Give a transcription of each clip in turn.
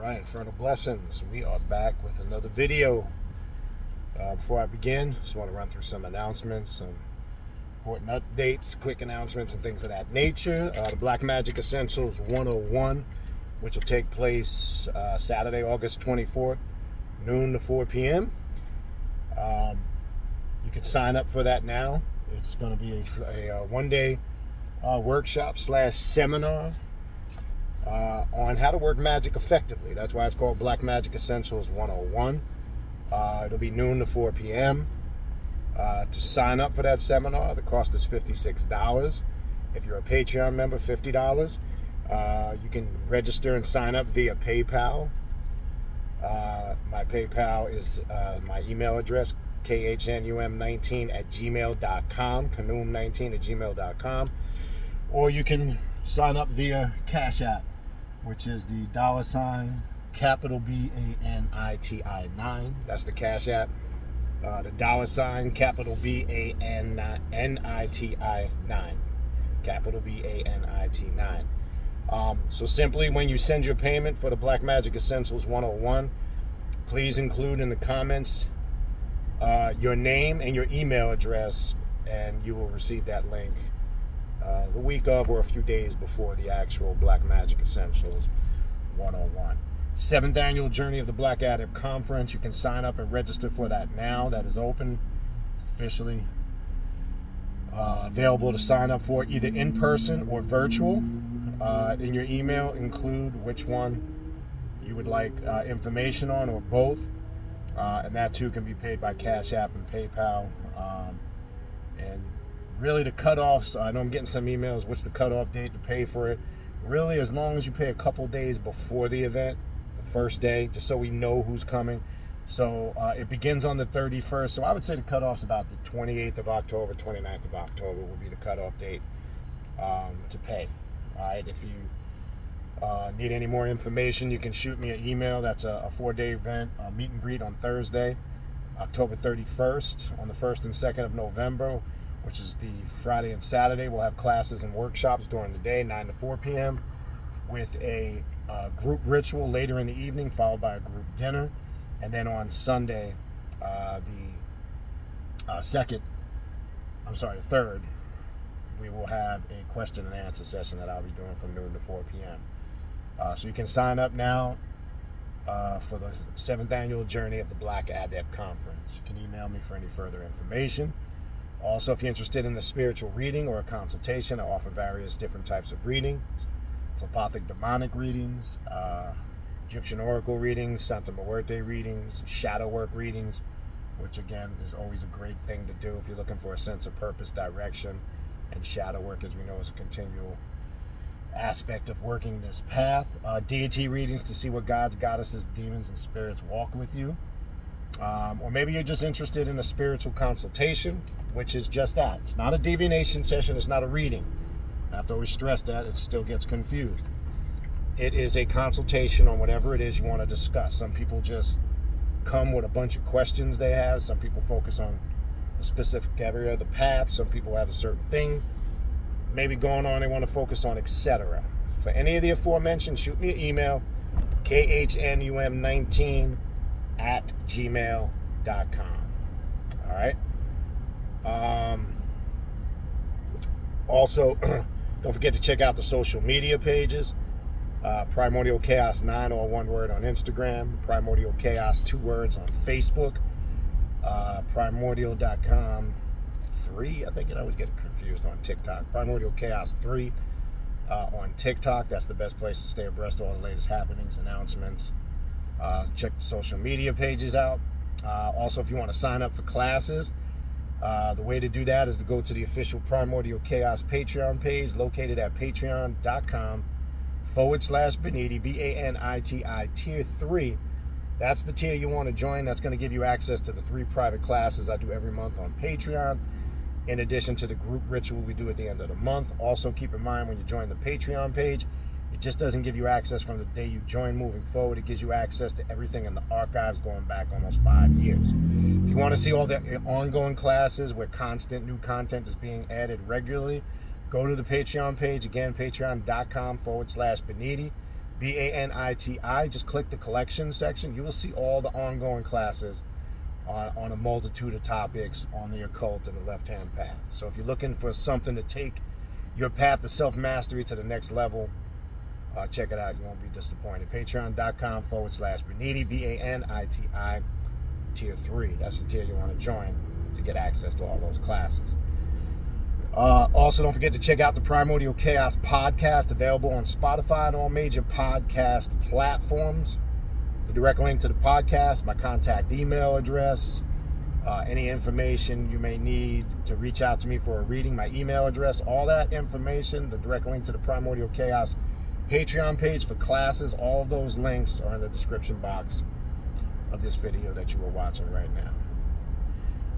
Alright, Infernal Blessings. We are back with another video. Before I begin, just want to run through some announcements, some important updates, quick announcements, and things of that nature. The Black Magic Essentials 101, which will take place Saturday, August 24th, noon to 4 p.m. You can sign up for that now. It's going to be a one-day workshop / seminar on how to work magic effectively. That's why it's called Black Magic Essentials 101. It'll be noon to 4 p.m. To sign up for that seminar, the cost is $56. If you're a Patreon member, $50. You can register and sign up via PayPal. My PayPal is my email address, khnum19@gmail.com, khnum19@gmail.com. Or you can sign up via Cashapp, which is the $, capital BANITI9. That's the Cash App. The $, capital BANITI9. Capital BANIT9. So simply, when you send your payment for the Black Magic Essentials 101, please include in the comments your name and your email address, and you will receive that link the week of or a few days before the actual Black Magic Essentials 101. 7th Annual Journey of the Black Adept Conference. You can sign up and register for that now. That is open. It's officially available to sign up for, either in person or virtual. In your email, include which one you would like information on, or both. And that too can be paid by Cash App and PayPal. And really the cutoffs, I know I'm getting some emails, what's the cutoff date to pay for it? Really, as long as you pay a couple days before the event, the first day, just so we know who's coming. So it begins on the 31st. So I would say the cutoff's about the 28th of October, 29th of October will be the cutoff date to pay. All right, if you need any more information, you can shoot me an email. That's a 4-day event, meet and greet on Thursday, October 31st. On the 1st and 2nd of November, which is the Friday and Saturday, we'll have classes and workshops during the day, 9 to 4 p.m., with a group ritual later in the evening, followed by a group dinner. And then on Sunday, the 3rd, we will have a question and answer session that I'll be doing from noon to 4 p.m. So you can sign up now for the 7th Annual Journey of the Black Adept Conference. You can email me for any further information. Also, if you're interested in a spiritual reading or a consultation, I offer various different types of readings: telepathic demonic readings, Egyptian oracle readings, Santa Muerte readings, shadow work readings, which again is always a great thing to do if you're looking for a sense of purpose, direction. And shadow work, as we know, is a continual aspect of working this path. Deity readings to see what gods, goddesses, demons, and spirits walk with you. Or maybe you're just interested in a spiritual consultation, which is just that. It's not a divination session. It's not a reading. I have to always stress that. It still gets confused. It is a consultation on whatever it is you want to discuss. Some people just come with a bunch of questions they have. Some people focus on a specific area of the path. Some people have a certain thing maybe going on they want to focus on, etc. For any of the aforementioned, shoot me an email, khnum19@gmail.com. All right. Also, don't forget to check out the social media pages. Primordial Chaos 9, all one word, on Instagram. Primordial Chaos, 2 words, on Facebook. Primordial.com 3, I think I always get confused, on TikTok. Primordial Chaos 3 on TikTok. That's the best place to stay abreast of all the latest happenings, announcements. Check the social media pages out. Also, if you want to sign up for classes, the way to do that is to go to the official Primordial Chaos Patreon page, located at patreon.com/Baniti, BANITI, tier 3. That's the tier you want to join. That's going to give you access to the 3 private classes I do every month on Patreon, in addition to the group ritual we do at the end of the month. Also, keep in mind, when you join the Patreon page, it just doesn't give you access from the day you join moving forward. It gives you access to everything in the archives going back almost 5 years. If you want to see all the ongoing classes where constant new content is being added regularly, go to the Patreon page. Again, patreon.com/Baniti, Baniti. Just click the collection section. You will see all the ongoing classes on a multitude of topics on the occult and the left-hand path. So if you're looking for something to take your path to self-mastery to the next level, check it out. You won't be disappointed. Patreon.com/Baniti, Baniti, Tier 3. That's the tier you want to join to get access to all those classes. Also, don't forget to check out the Primordial Chaos podcast, available on Spotify and all major podcast platforms. The direct link to the podcast, my contact email address, any information you may need to reach out to me for a reading, my email address, all that information, the direct link to the Primordial Chaos Patreon page for classes, all of those links are in the description box of this video that you are watching right now.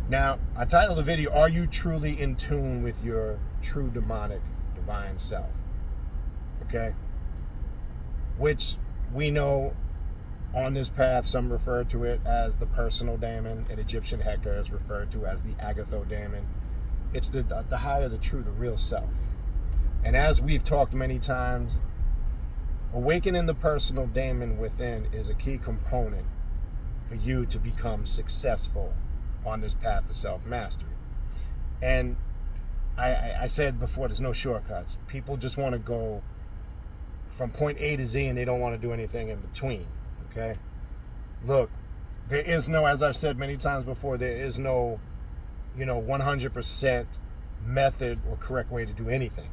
Now, I titled the video, Are You Truly in Tune with Your True Demonic Divine Self? Okay? Which we know on this path, some refer to it as the personal daemon. An Egyptian Heka is referred to as the agatho daemon. It's the higher, the true, the real self. And as we've talked many times, awakening the personal daemon within is a key component for you to become successful on this path to self-mastery. And I said before, there's no shortcuts. People just want to go from point A to Z and they don't want to do anything in between, okay? Look, there is no, as I've said many times before, there is no, 100% method or correct way to do anything,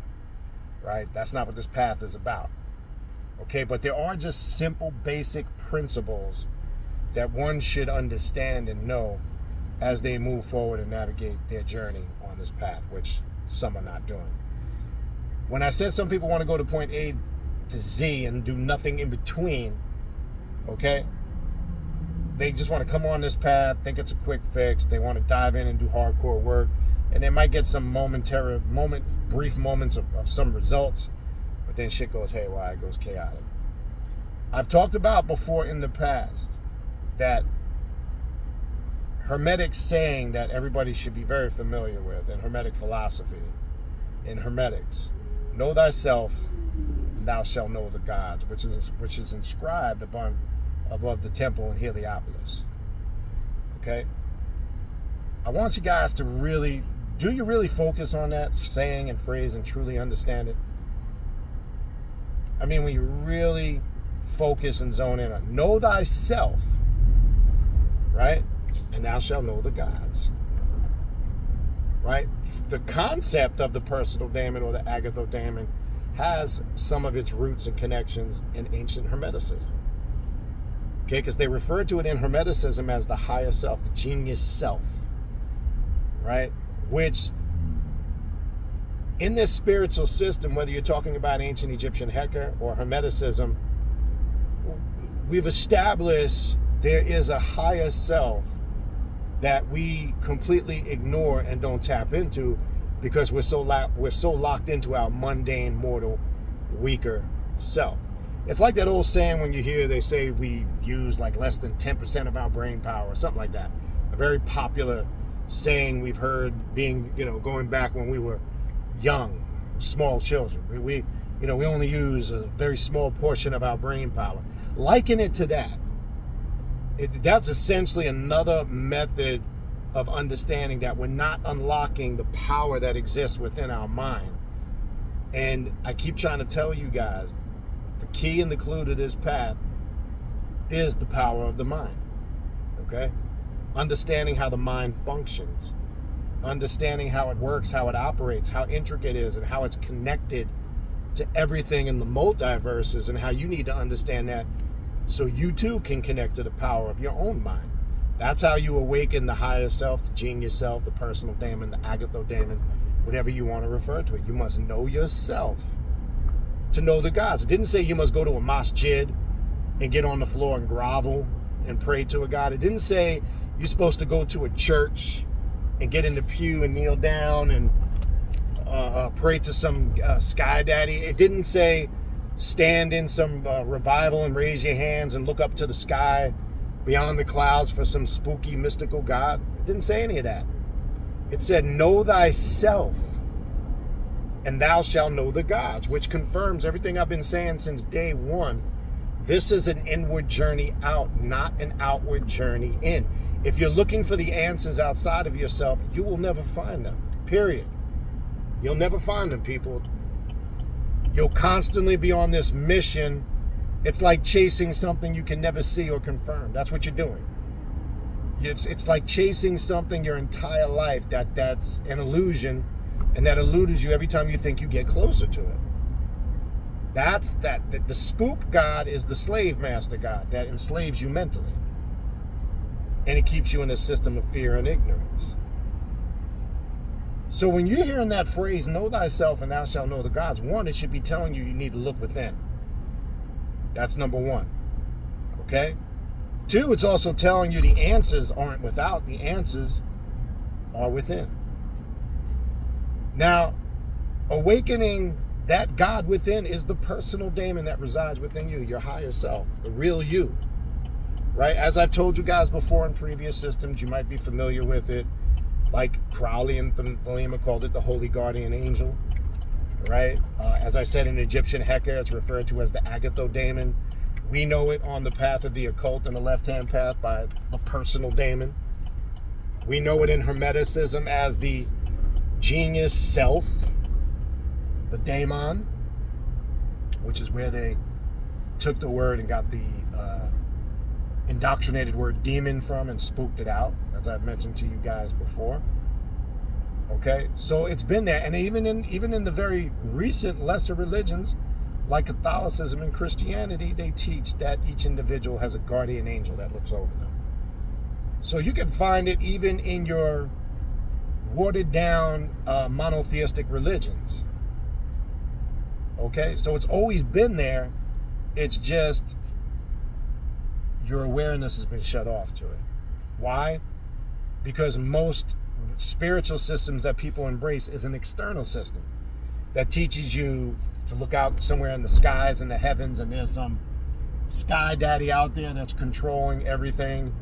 right? That's not what this path is about, okay? But there are just simple, basic principles that one should understand and know as they move forward and navigate their journey on this path, which some are not doing. When I said some people want to go to point A to Z and do nothing in between, okay? They just want to come on this path, think it's a quick fix. They want to dive in and do hardcore work, and they might get some brief moments of some results, but then shit goes haywire, it goes chaotic. I've talked about before in the past that Hermetic saying that everybody should be very familiar with in Hermetic philosophy, in Hermetics, know thyself, and thou shalt know the gods, which is inscribed above the temple in Heliopolis. Okay? I want you guys to really, do you really focus on that saying and phrase and truly understand it? I mean, when you really focus and zone in on, know thyself, right? And thou shalt know the gods, right? The concept of the personal daemon or the agatho daemon has some of its roots and connections in ancient Hermeticism. Okay, because they refer to it in Hermeticism as the higher self, the genius self, right? Which, in this spiritual system, whether you're talking about ancient Egyptian Heka or Hermeticism, we've established there is a higher self that we completely ignore and don't tap into because we're so locked into our mundane, mortal, weaker self. It's like that old saying when you hear they say we use like less than 10% of our brain power or something like that. A very popular saying we've heard being, going back when we were young, small children. We only use a very small portion of our brain power. Liken it to that. That's essentially another method of understanding that we're not unlocking the power that exists within our mind. And I keep trying to tell you guys, the key and the clue to this path is the power of the mind, okay? Understanding how the mind functions, understanding how it works, how it operates, how intricate it is, and how it's connected to everything in the multiverses, and how you need to understand that so you too can connect to the power of your own mind. That's how you awaken the higher self, the genius self, the personal daemon, the agatho daemon, whatever you want to refer to it. You must know yourself to know the gods. It didn't say you must go to a masjid and get on the floor and grovel and pray to a god. It didn't say you're supposed to go to a church and get in the pew and kneel down and pray to some sky daddy. It didn't say stand in some revival and raise your hands and look up to the sky beyond the clouds for some spooky mystical god. It didn't say any of that. It said know thyself and thou shalt know the gods, which confirms everything I've been saying since day one This is an inward journey out, not an outward journey in. If you're looking for the answers outside of yourself, you will never find them, period. You'll never find them, people. You'll constantly be on this mission. It's like chasing something you can never see or confirm. That's what you're doing. It's like chasing something your entire life that's an illusion, and that eludes you every time you think you get closer to it. The spook god is the slave master god that enslaves you mentally. And it keeps you in a system of fear and ignorance. So when you're hearing that phrase, know thyself and thou shalt know the gods, one, it should be telling you need to look within. That's number one. Okay? Two, it's also telling you the answers aren't without, the answers are within. Now, awakening that God within is the personal daemon that resides within you, your higher self, the real you. Right? As I've told you guys before in previous systems, you might be familiar with it. Like Crowley and Thelema called it the Holy Guardian Angel. Right? As I said in Egyptian Heka, it's referred to as the Agatho daemon. We know it on the path of the occult and the left-hand path by the personal daemon. We know it in Hermeticism as the genius self, the daemon, which is where they took the word and got the indoctrinated word demon from and spooked it out, as I've mentioned to you guys before. Okay, so it's been there, and even in the very recent lesser religions, like Catholicism and Christianity, they teach that each individual has a guardian angel that looks over them. So you can find it even in your watered down monotheistic religions. Okay, so it's always been there. It's just your awareness has been shut off to it. Why? Because most spiritual systems that people embrace is an external system that teaches you to look out somewhere in the skies and the heavens, and there's some sky daddy out there that's controlling everything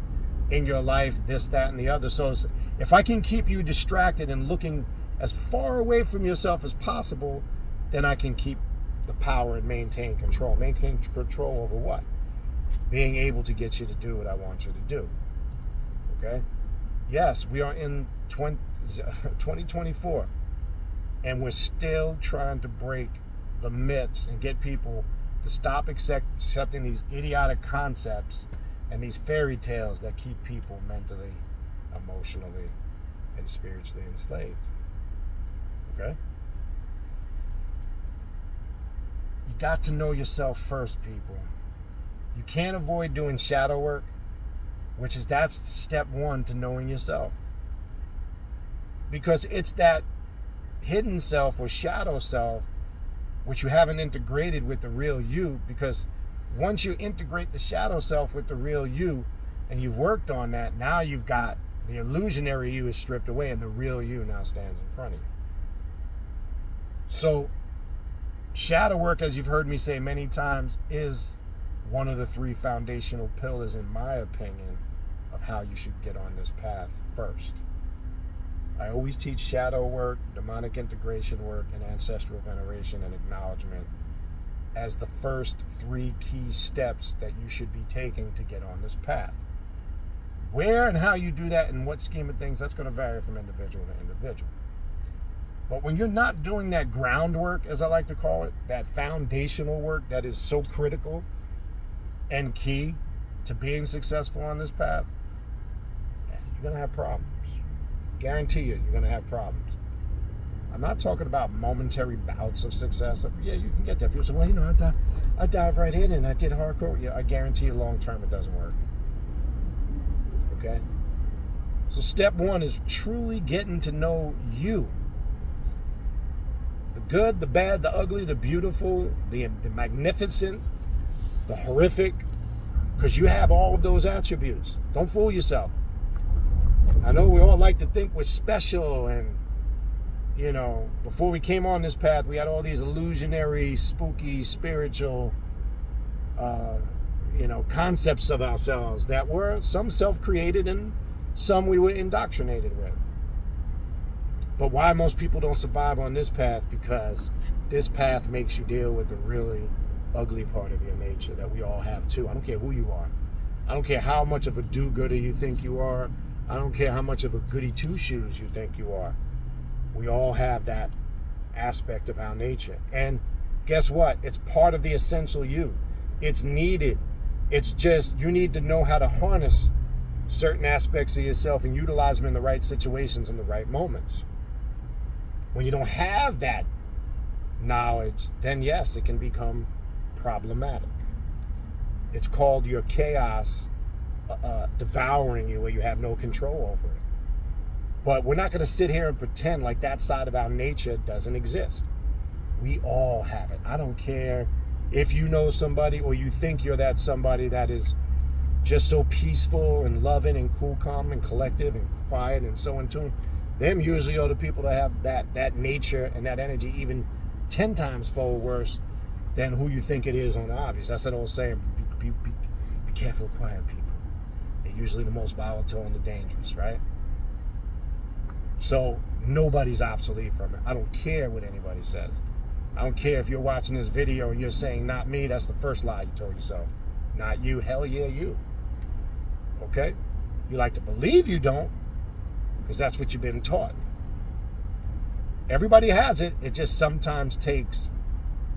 in your life, this, that, and the other. So if I can keep you distracted and looking as far away from yourself as possible, then I can keep the power and maintain control. Maintain control over what? Being able to get you to do what I want you to do. Okay? Yes, we are in 2024, and we're still trying to break the myths and get people to stop accepting these idiotic concepts and these fairy tales that keep people mentally, emotionally, and spiritually enslaved. Okay? You got to know yourself first, people. You can't avoid doing shadow work, that's step one to knowing yourself. Because it's that hidden self or shadow self which you haven't integrated with the real you, because once you integrate the shadow self with the real you and you've worked on that, now you've got the illusionary you is stripped away and the real you now stands in front of you. So shadow work, as you've heard me say many times, is one of the three foundational pillars, in my opinion, of how you should get on this path first. I always teach shadow work, demonic integration work, and ancestral veneration and acknowledgement as the first three key steps that you should be taking to get on this path. Where and how you do that and what scheme of things, that's going to vary from individual to individual. But when you're not doing that groundwork, as I like to call it, that foundational work that is so critical and key to being successful on this path, you're going to have problems. Guarantee you're going to have problems. I'm not talking about momentary bouts of success. Yeah, you can get that. People say, well, I dive right in and I did hardcore. Yeah, I guarantee you long term it doesn't work. Okay? So step one is truly getting to know you. The good, the bad, the ugly, the beautiful, the magnificent, the horrific, because you have all of those attributes. Don't fool yourself. I know we all like to think we're special, and before we came on this path, we had all these illusionary, spooky, spiritual, concepts of ourselves that were some self-created and some we were indoctrinated with. But why most people don't survive on this path? Because this path makes you deal with the really ugly part of your nature that we all have too. I don't care who you are. I don't care how much of a do-gooder you think you are. I don't care how much of a goody two-shoes you think you are. We all have that aspect of our nature. And guess what? It's part of the essential you. It's needed. It's just you need to know how to harness certain aspects of yourself and utilize them in the right situations in the right moments. When you don't have that knowledge, then yes, it can become problematic. It's called your chaos devouring you where you have no control over it. But we're not going to sit here and pretend like that side of our nature doesn't exist. We all have it. I don't care if you know somebody or you think you're that somebody that is just so peaceful and loving and cool, calm and collective and quiet and so in tune. Them usually are the people that have that nature and that energy even 10 times fold worse than who you think it is on the obvious. That's that old saying, be careful of quiet people. They're usually the most volatile and the dangerous, right? So nobody's obsolete from it. I don't care what anybody says. I don't care if you're watching this video and you're saying, not me, that's the first lie you told yourself. Not you, hell yeah, you. Okay? You like to believe you don't, because that's what you've been taught. Everybody has it. It just sometimes takes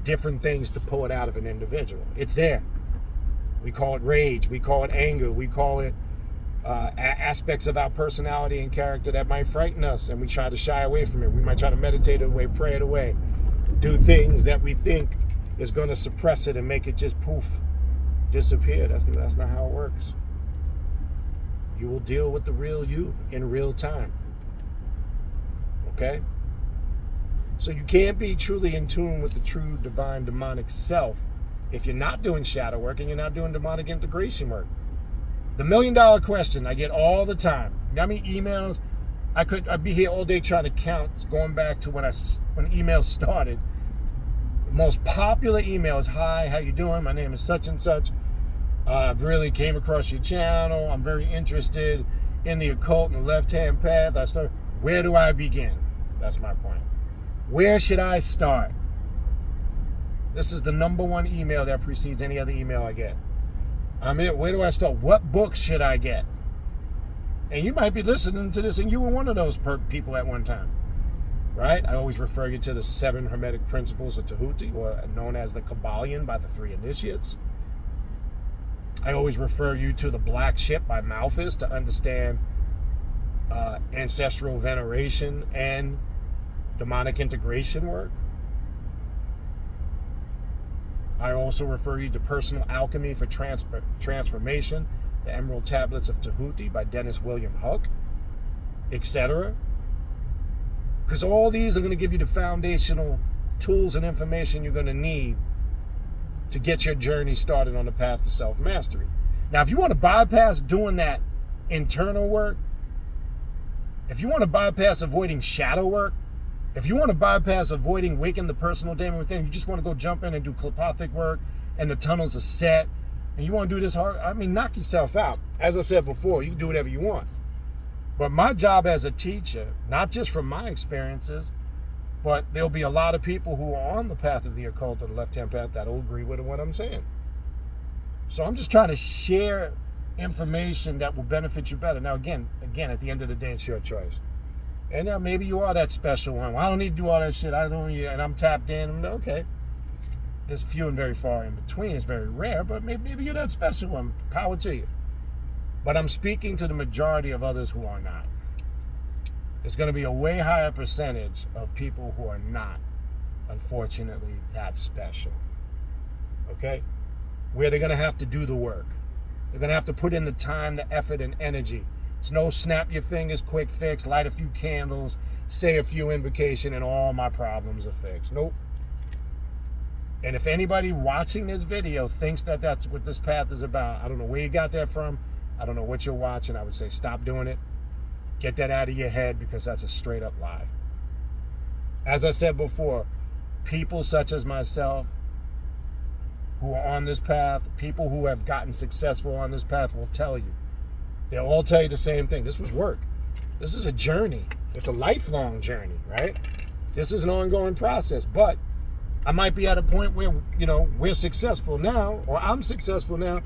different things to pull it out of an individual. It's there. We call it rage. We call it anger. We call it aspects of our personality and character that might frighten us, and we try to shy away from it. We might try to meditate it away, pray it away, do things that we think is going to suppress it and make it just poof, disappear. That's not how it works. You will deal with the real you in real time. Okay? So you can't be truly in tune with the true divine demonic self if you're not doing shadow work and you're not doing demonic integration work. The $1 million question I get all the time. You know how many emails? I'd be here all day trying to count, going back to when emails started. The most popular email is, hi, how you doing? My name is such and such. I've really came across your channel. I'm very interested in the occult and the left-hand path. Where do I begin? That's my point. Where should I start? This is the number one email that precedes any other email I get. Where do I start? What books should I get? And you might be listening to this and you were one of those people at one time, right? I always refer you to the 7 Hermetic Principles of Tahuti, or known as the Kabbalion by the 3 Initiates. I always refer you to the Black Ship by Malthus to understand ancestral veneration and demonic integration work. I also refer you to Personal Alchemy for Transformation, the Emerald Tablets of Tahuti by Dennis William Huck, etc. Because all these are going to give you the foundational tools and information you're going to need to get your journey started on the path to self-mastery. Now, if you want to bypass doing that internal work, if you want to bypass avoiding shadow work, if you want to bypass avoiding waking the personal demon within, you just want to go jump in and do telepathic work and the tunnels are set, and you want to do this hard, knock yourself out. As I said before, you can do whatever you want. But my job as a teacher, not just from my experiences, but there'll be a lot of people who are on the path of the occult or the left-hand path that'll agree with what I'm saying. So I'm just trying to share information that will benefit you better. Now, again, at the end of the day, it's your choice. And now maybe you are that special one. Well, I don't need to do all that shit. And I'm tapped in. Okay. There's few and very far in between. It's very rare, but maybe you're that special one. Power to you. But I'm speaking to the majority of others who are not. There's going to be a way higher percentage of people who are not, unfortunately, that special. Okay? Where they're going to have to do the work. They're going to have to put in the time, the effort, and energy. It's no snap your fingers, quick fix, light a few candles, say a few invocation, and all my problems are fixed. Nope. And if anybody watching this video thinks that that's what this path is about, I don't know where you got that from. I don't know what you're watching. I would say stop doing it. Get that out of your head, because that's a straight up lie. As I said before, people such as myself who are on this path, people who have gotten successful on this path will tell you. They'll all tell you the same thing. This was work. This is a journey. It's a lifelong journey, right? This is an ongoing process. But I might be at a point where, we're successful now, or I'm successful now,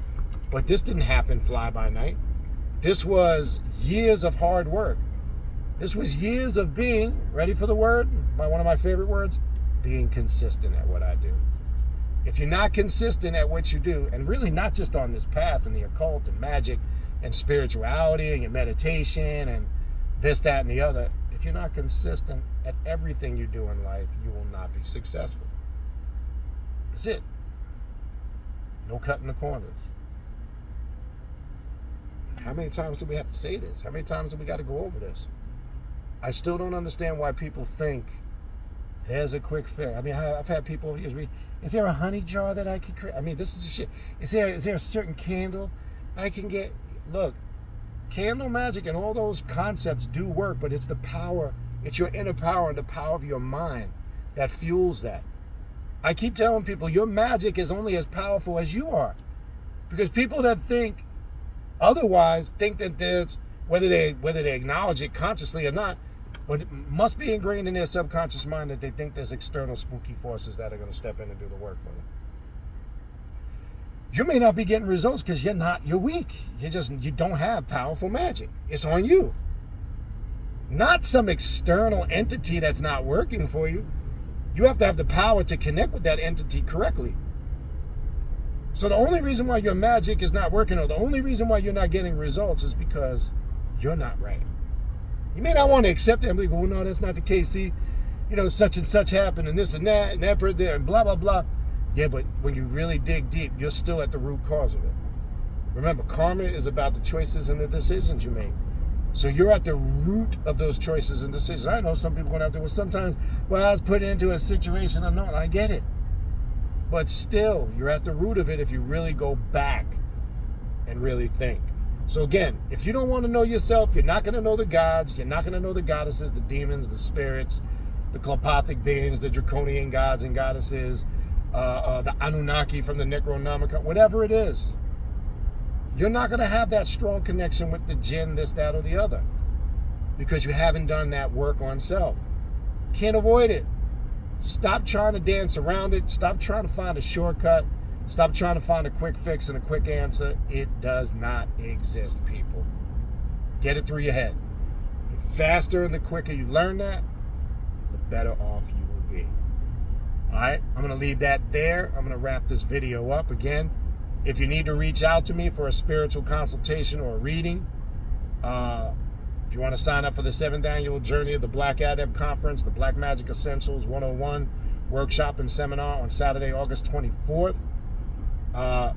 but this didn't happen fly by night. This was years of hard work. This was years of being, ready for the word, one of my favorite words, being consistent at what I do. If you're not consistent at what you do, and really not just on this path and the occult and magic and spirituality and your meditation and this, that, and the other, if you're not consistent at everything you do in life, you will not be successful. That's it. No cutting the corners. How many times do we have to say this? How many times do we got to go over this? I still don't understand why people think there's a quick fix. I mean, I've had people over years, is there a honey jar that I could create? I mean, this is the shit. Is there a certain candle I can get? Look, candle magic and all those concepts do work, but it's the power, it's your inner power and the power of your mind that fuels that. I keep telling people your magic is only as powerful as you are. Because people that think otherwise think that there's, whether they acknowledge it consciously or not, but it must be ingrained in their subconscious mind that they think there's external spooky forces that are going to step in and do the work for them. You may not be getting results because you're weak. You don't have powerful magic. It's on you. Not some external entity that's not working for you. You have to have the power to connect with that entity correctly. So the only reason why your magic is not working, or the only reason why you're not getting results, is because you're not right. You may not want to accept it and be like, well, no, that's not the case. See, such and such happened and this and that and blah, blah, blah. Yeah, but when you really dig deep, you're still at the root cause of it. Remember, karma is about the choices and the decisions you make. So you're at the root of those choices and decisions. I know some people going out there, sometimes, I was put into a situation unknown. I get it. But still, you're at the root of it if you really go back and really think. So again, if you don't want to know yourself, you're not going to know the gods, you're not going to know the goddesses, the demons, the spirits, the telepathic beings, the draconian gods and goddesses, the Anunnaki from the Necronomicon, whatever it is. You're not going to have that strong connection with the jinn, this, that, or the other, because you haven't done that work on self. Can't avoid it. Stop trying to dance around it. Stop trying to find a shortcut. Stop trying to find a quick fix and a quick answer. It does not exist, people. Get it through your head. The faster and the quicker you learn that, the better off you will be. All right, I'm going to leave that there. I'm going to wrap this video up. Again, if you need to reach out to me for a spiritual consultation or a reading, if you want to sign up for the 7th annual Journey of the Black Adept Conference, the Black Magic Essentials 101 workshop and seminar on Saturday, August 24th,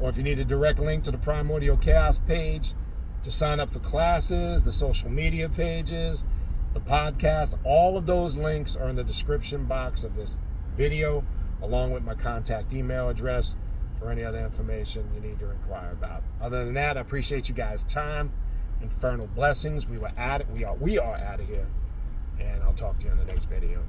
or if you need a direct link to the Primordial Chaos page to sign up for classes, the social media pages, the podcast, all of those links are in the description box of this video, along with my contact email address for any other information you need to inquire about. Other than that, I appreciate you guys' time. Infernal blessings. We are out of here, and I'll talk to you in the next video.